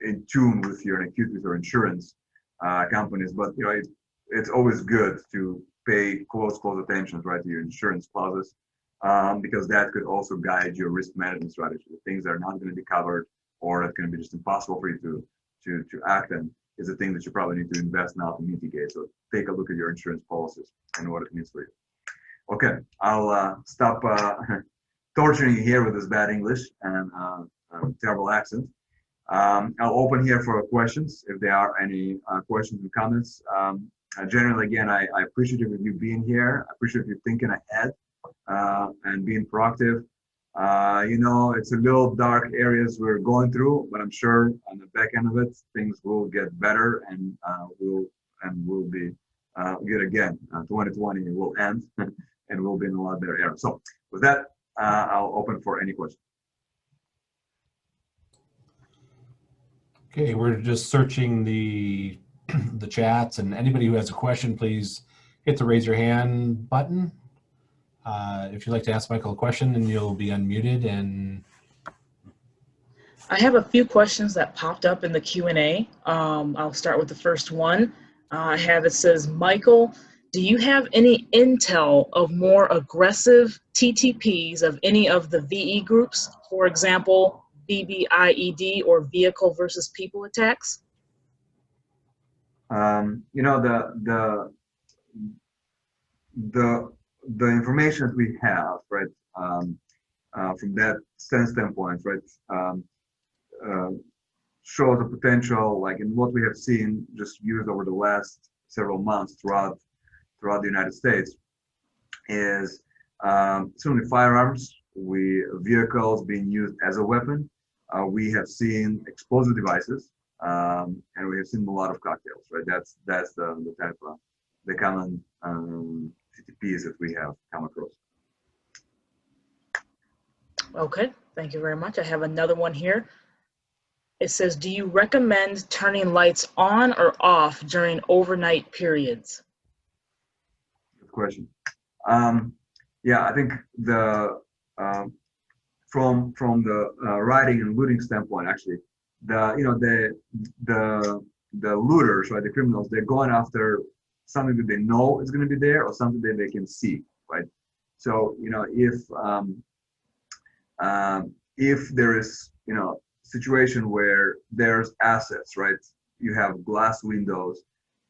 in tune with your insurance companies, but it's always good to pay close attention, right, to your insurance clauses, because that could also guide your risk management strategy. The things that are not going to be covered, or that's going to be just impossible for you to act in, is a thing that you probably need to invest now to mitigate. So take a look at your insurance policies and what it means for you. Okay, I'll stop torturing you here with this bad English and terrible accent. I'll open here for questions if there are any questions and comments. Generally, again, I appreciate you being here. I appreciate you thinking ahead and being proactive. You know, it's a little dark areas we're going through, but I'm sure on the back end of it, things will get better and we'll be good again. 2020 will end and we'll be in a lot better era. So with that, I'll open for any questions. Okay, we're just searching the chats, and anybody who has a question, please hit the raise your hand button. If you'd like to ask Michael a question, then you'll be unmuted. And I have a few questions that popped up in the Q&A. I'll start with the first one. It says, Michael, do you have any intel of more aggressive TTPs of any of the VE groups? For example, BBIED or vehicle versus people attacks? You know, the information that we have, right, from that standpoint, right, shows a potential, like in what we have seen just used over the last several months throughout the United States, is certainly firearms, vehicles being used as a weapon. We have seen explosive devices, and we have seen a lot of cocktails, right? That's the type of the common TTPs that we have come across. Okay, thank you very much. I have another one here. It says, do you recommend turning lights on or off during overnight periods? Good question. Yeah, I think from the rioting and looting standpoint, actually, the looters, right, the criminals, they're going after something that they know is going to be there or something that they can see, right? So, you know, if there is, you know, situation where there's assets, right? You have glass windows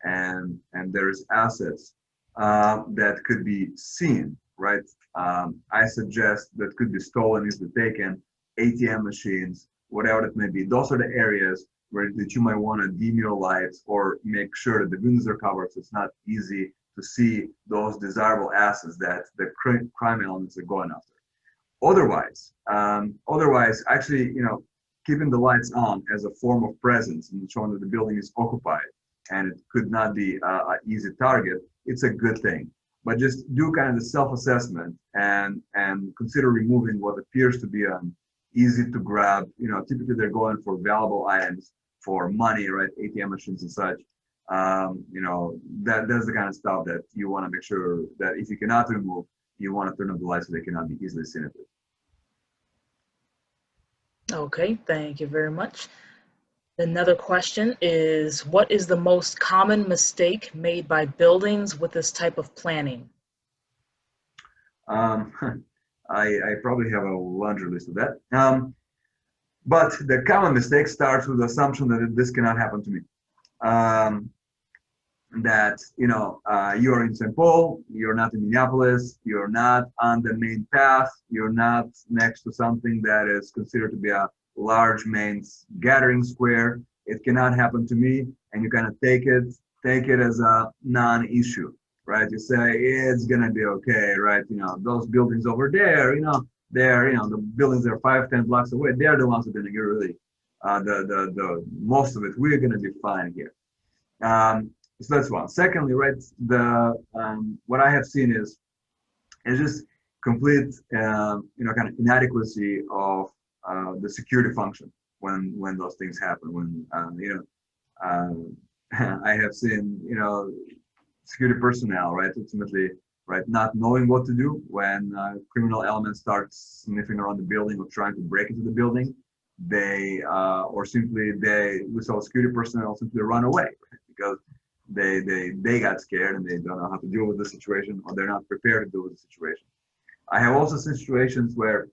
and there's assets that could be seen, right? I suggest that could be stolen, easily taken, ATM machines, whatever it may be. Those are the areas that you might want to dim your lights or make sure that the windows are covered so it's not easy to see those desirable assets that the crime elements are going after. Otherwise, actually, you know, keeping the lights on as a form of presence and showing that the building is occupied and it could not be an easy target, it's a good thing. But just do kind of the self-assessment and consider removing what appears to be an easy to grab. You know, typically they're going for valuable items, for money, right? ATM machines and such. You know, that's the kind of stuff that you want to make sure that if you cannot remove, you want to turn on the lights so they cannot be easily seen. Okay, thank you very much. Another question is, what is the most common mistake made by buildings with this type of planning? I probably have a laundry list of that. But the common mistake starts with the assumption that this cannot happen to me. That, you know, you're in St. Paul, you're not in Minneapolis, you're not on the main path, you're not next to something that is considered to be a large main gathering square. It cannot happen to me, and you kind of take it as a non-issue, right? You say it's gonna be okay, right? You know, those buildings over there, you know, the buildings that are 5-10 blocks away, they're the ones that are gonna get really the most of it. We're gonna be fine here. So that's one. Secondly, right, what I have seen is just complete, you know, kind of inadequacy of the security function when those things happen. When you know, I have seen, you know, security personnel, right, ultimately, right, not knowing what to do when criminal elements start sniffing around the building or trying to break into the building. They or simply we saw security personnel simply run away, right, because they got scared and they don't know how to deal with the situation, or they're not prepared to deal with the situation. I have also seen situations where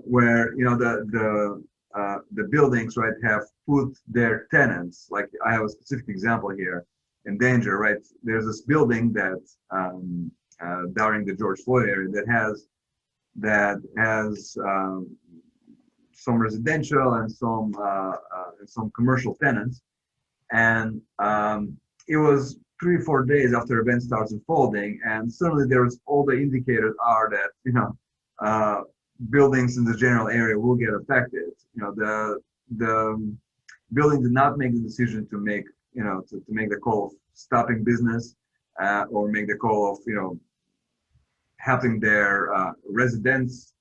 where the buildings, right, have put their tenants. Like I have a specific example here in danger, right? There's this building that down in the George Floyd area that has some residential and some commercial tenants, and it was 3 or 4 days after event starts unfolding, and suddenly there's all the indicators are that buildings in the general area will get affected. The building did not make the decision to make to make the call of stopping business or make the call of having their residents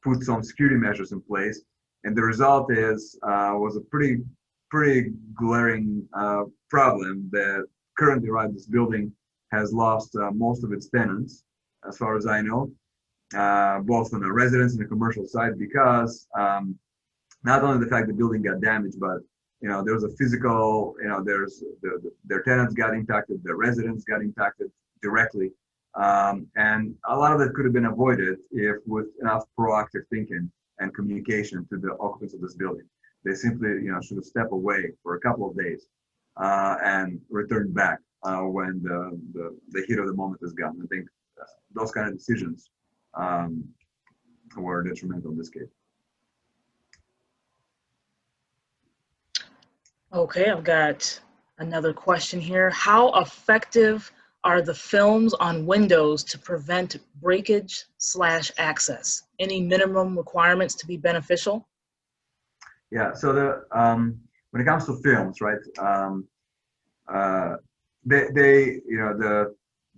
put some security measures in place, and the result was a pretty glaring problem that currently, right, this building has lost most of its tenants, as far as I know, both on the residence and the commercial side, because not only the fact the building got damaged, but there was a physical, their tenants got impacted, their residents got impacted directly, and a lot of that could have been avoided if with enough proactive thinking and communication to the occupants of this building. They simply, should have stepped away for a couple of days and returned back when the heat of the moment is gone. I think those kind of decisions were detrimental in this case. Okay, I've got another question here. How effective are the films on windows to prevent breakage/access? Any minimum requirements to be beneficial? Yeah, so when it comes to films, right, there are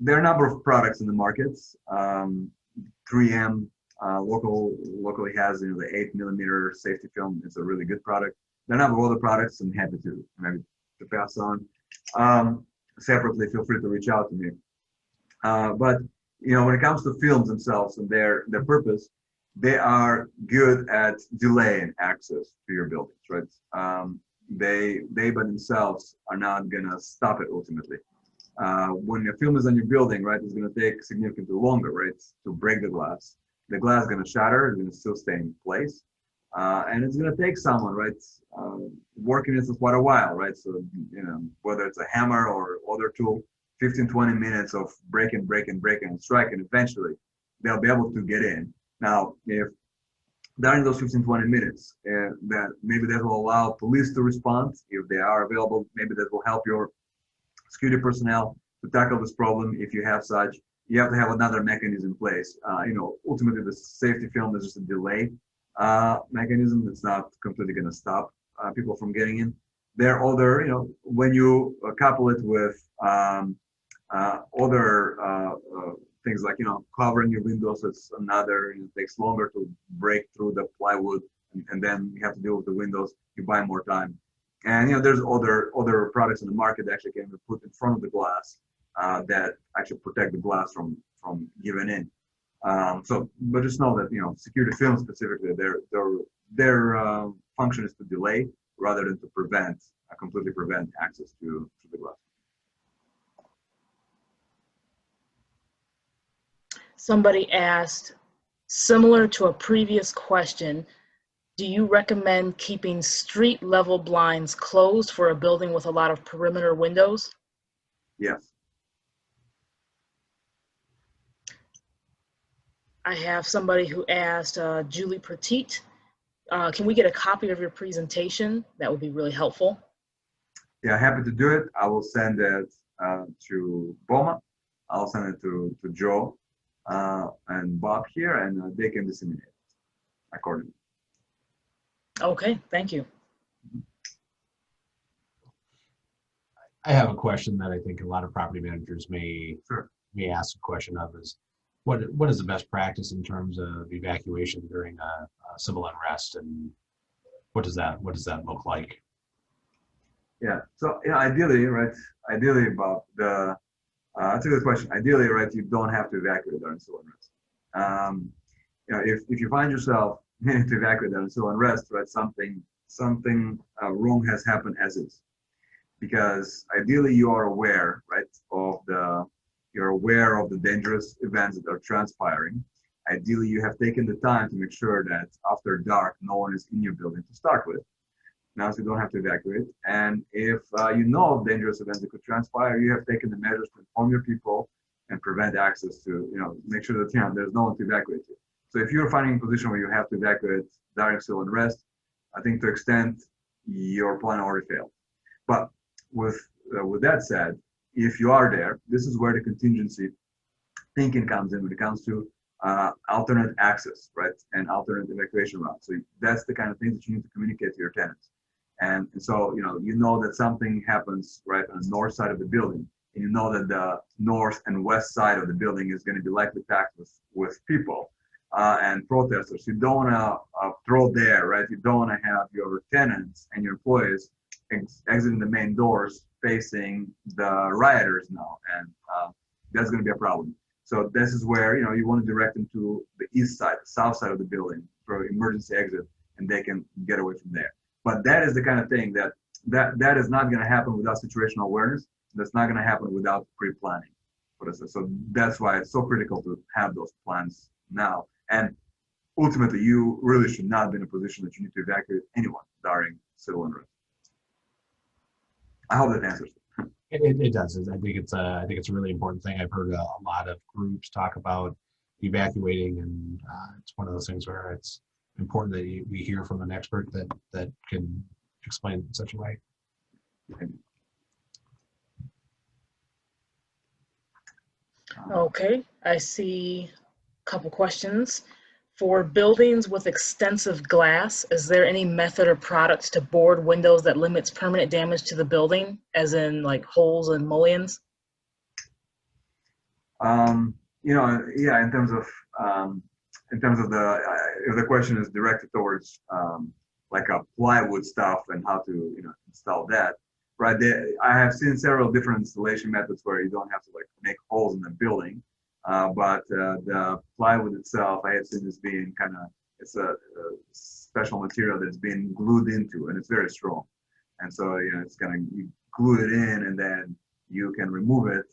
a number of products in the markets. 3M locally has the 8mm safety film. It's a really good product. There are a number of other products I'm happy to pass on. Separately, feel free to reach out to me. But when it comes to films themselves and their purpose, they are good at delaying access to your buildings, right? They by themselves are not gonna stop it ultimately. When a film is on your building, right, it's gonna take significantly longer, right, to break the glass. The glass is gonna shatter, it's gonna still stay in place. And it's gonna take someone, right, working this for quite a while, right? So, whether it's a hammer or other tool, 15, 20 minutes of breaking, and striking, eventually they'll be able to get in. Now, if during those 15, 20 minutes, that will allow police to respond if they are available. Maybe that will help your security personnel to tackle this problem if you have such. You have to have another mechanism in place. Ultimately, the safety film is just a delay mechanism. It's not completely going to stop people from getting in. There are other, when you couple it with other things like, covering your windows, it's another, it takes longer to break through the plywood, and then you have to deal with the windows, you buy more time. And, there's other products in the market that actually can be put in front of the glass that actually protect the glass from giving in. But just know that, security films specifically, their function is to delay rather than to completely prevent access to the glass. Somebody asked, similar to a previous question, do you recommend keeping street level blinds closed for a building with a lot of perimeter windows? Yes. I have somebody who asked, Julie Petit, can we get a copy of your presentation? That would be really helpful. Yeah, happy to do it. I will send it to Boma. I'll send it to Joe and Bob here, and they can disseminate it accordingly. Okay, thank you. I have a question that I think a lot of property managers may ask a question of is, what is the best practice in terms of evacuation during a civil unrest, and what does that look like? Yeah. So ideally, right? Ideally, Bob, that's a good question. Ideally, right, you don't have to evacuate during civil unrest. If you find yourself needing to evacuate during civil unrest, right, something wrong has happened as is, because ideally you are aware, right, you're aware of the dangerous events that are transpiring. Ideally, you have taken the time to make sure that after dark, no one is in your building to start with. Now, so you don't have to evacuate. And if you know of dangerous events that could transpire, you have taken the measures to inform your people and prevent access to, make sure that there's no one to evacuate to. So if you're finding a position where you have to evacuate during civil unrest, I think to extent your plan already failed. But with that said, if you are there, this is where the contingency thinking comes in when it comes to alternate access, right, and alternate evacuation routes. So that's the kind of things that you need to communicate to your tenants. And so, you know that something happens right on the north side of the building, and you know that the north and west side of the building is going to be likely packed with people and protesters. You don't want to throw there, right? You don't want to have your tenants and your employees exiting the main doors facing the rioters now, and that's going to be a problem. So this is where you want to direct them to the east side, the south side of the building for emergency exit, and they can get away from there. But that is the kind of thing that is not going to happen without situational awareness. That's not going to happen without pre-planning. So that's why it's so critical to have those plans now. And ultimately, you really should not be in a position that you need to evacuate anyone during civil unrest. I hope that answers it. It does. I think it's a really important thing. I've heard a lot of groups talk about evacuating, and it's one of those things where it's important that we hear from an expert that can explain it in such a way. Okay, I see a couple questions. For buildings with extensive glass, is there any method or product to board windows that limits permanent damage to the building, as in like holes and mullions? Yeah, in terms of if the question is directed towards like a plywood stuff and how to install that, right? I have seen several different installation methods where you don't have to like make holes in the building. But the plywood itself, I have seen this being it's a special material that's been glued into, and it's very strong. And so, it's you glue it in, and then you can remove it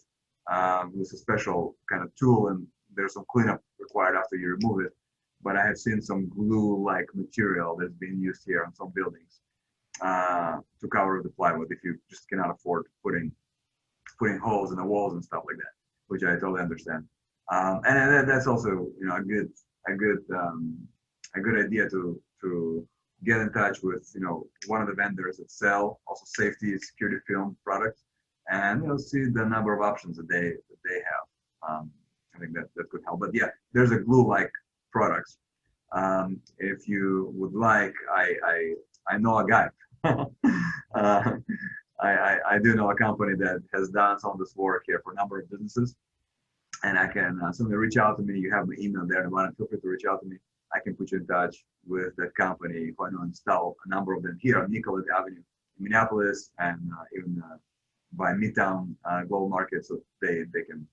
with a special kind of tool, and there's some cleanup required after you remove it. But I have seen some glue-like material that's being used here on some buildings to cover the plywood if you just cannot afford putting holes in the walls and stuff like that, which I totally understand. And that's also a good idea to get in touch with one of the vendors that sell also safety security film products, and see the number of options that they have. I think that could help. But yeah, there's a glue-like products. If you would like, I know a guy. I do know a company that has done some of this work here for a number of businesses. And I can simply reach out to me. You have my email there. Feel free to reach out to me. I can put you in touch with that company who I know install a number of them here on Nicollet Avenue in Minneapolis, and even by Midtown Gold Market, so they can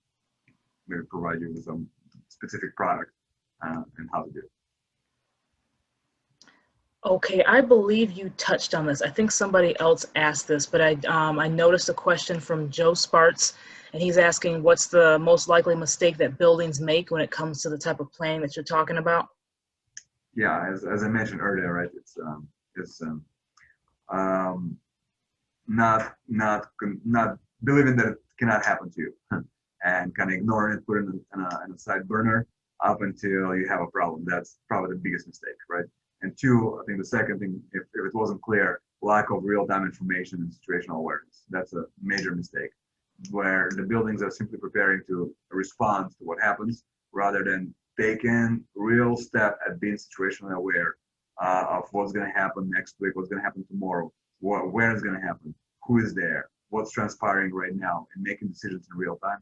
maybe provide you with some specific product and how to do it. Okay, I believe you touched on this. I think somebody else asked this, but I noticed a question from Joe Sparts, and he's asking, what's the most likely mistake that buildings make when it comes to the type of planning that you're talking about? Yeah, as I mentioned earlier, right? It's not believing that it cannot happen to you, and kind of ignoring it, putting it in a side burner up until you have a problem. That's probably the biggest mistake, right? And two, I think the second thing, if it wasn't clear, lack of real-time information and situational awareness. That's a major mistake, where the buildings are simply preparing to respond to what happens rather than taking real step at being situationally aware of what's going to happen next week, what's going to happen tomorrow, where it's going to happen, who is there, what's transpiring right now, and making decisions in real time.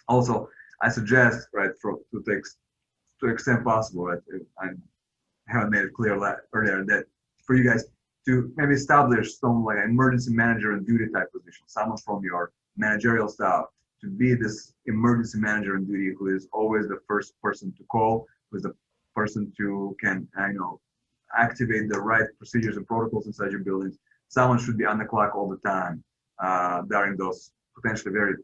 Also, I suggest, right, to the extent possible, right, I haven't made it clear earlier, that for you guys to maybe establish some like an emergency manager and duty type position, someone from your managerial staff to be this emergency manager in duty who is always the first person to call, who is the person to can activate the right procedures and protocols inside your buildings. Someone should be on the clock all the time during those potentially very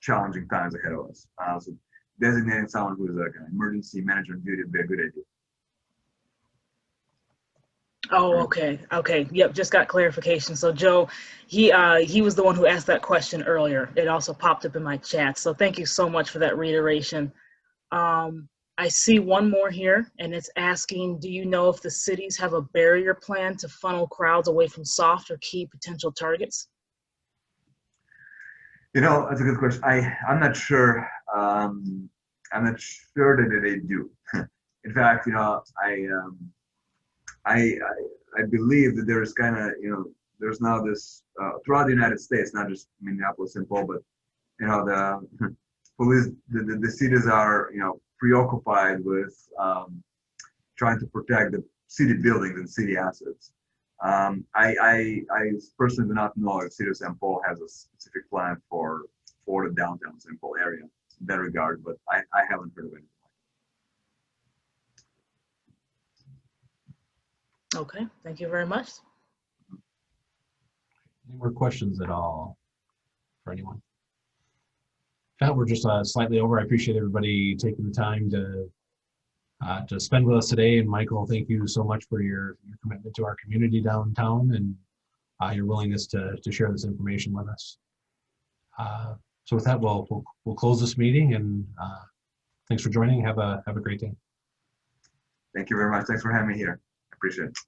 challenging times ahead of us. So designating someone who is like an emergency manager duty would be a good idea. Oh, okay. Okay. Yep. Just got clarification. So Joe, he was the one who asked that question earlier. It also popped up in my chat. So thank you so much for that reiteration. I see one more here, and it's asking, do you know if the cities have a barrier plan to funnel crowds away from soft or key potential targets? You know, that's a good question. I'm not sure. I'm not sure that they do. In fact, you know, I believe that there's kind of, you know, there's now this throughout the United States, not just Minneapolis and Paul, but you know, the police, the cities are, you know, preoccupied with trying to protect the city buildings and city assets. I personally do not know if City of St. Paul has a specific plan for the downtown St. Paul area in that regard, but I haven't heard of anything. Okay, thank you very much. Any more questions at all for anyone? We're just slightly over. I appreciate everybody taking the time to spend with us today. And Michael, thank you so much for your commitment to our community downtown and your willingness to share this information with us. So with that, we'll close this meeting, and thanks for joining. Have a great day. Thank you very much. Thanks for having me here. I appreciate it.